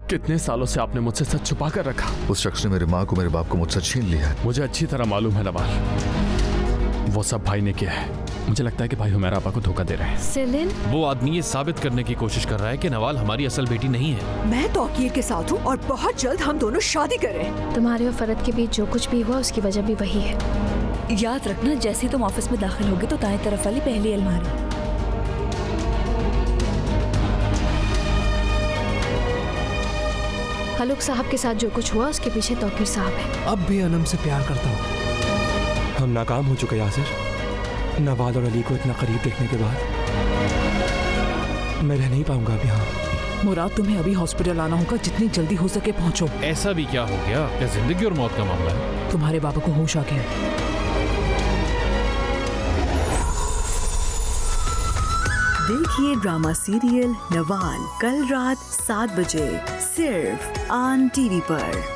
कितने सालों से आपने मुझसे सच छुपा कर रखा। उस शख्स ने मेरी माँ को, मेरे बाप को मुझसे छीन लिया है। मुझे अच्छी तरह मालूम है नवाल, वो सब भाई ने किया है। मुझे लगता है कि भाई हुमैरा आपा को धोखा दे रहे हैं। सेलिन, वो आदमी ये साबित करने की कोशिश कर रहा है कि नवाल हमारी असल बेटी नहीं है। मैं तौकीर के साथ हूँ और बहुत जल्द हम दोनों शादी करें। तुम्हारे और फरद के बीच जो कुछ भी हुआ उसकी वजह भी वही है। याद रखना, जैसे तुम ऑफिस में दाखिल होगे तो दाएं तरफ वाली पहली अलमारी। हलुक साहब के साथ जो कुछ हुआ उसके पीछे तौकीर साहब है। अब भी अनम से प्यार करता हूँ। हम नाकाम हो चुके यासिर। नवाल और अली को इतना करीब देखने के बाद मैं रह नहीं पाऊंगा अब यहाँ। मुराद, तुम्हें अभी हॉस्पिटल आना होगा, जितनी जल्दी हो सके पहुँचो। ऐसा भी क्या हो गया? क्या जिंदगी और मौत का मामला है? तुम्हारे बाबा को होश आ गया। देखिए ड्रामा सीरियल नवाल कल रात 7 बजे सिर्फ ऑन टीवी पर।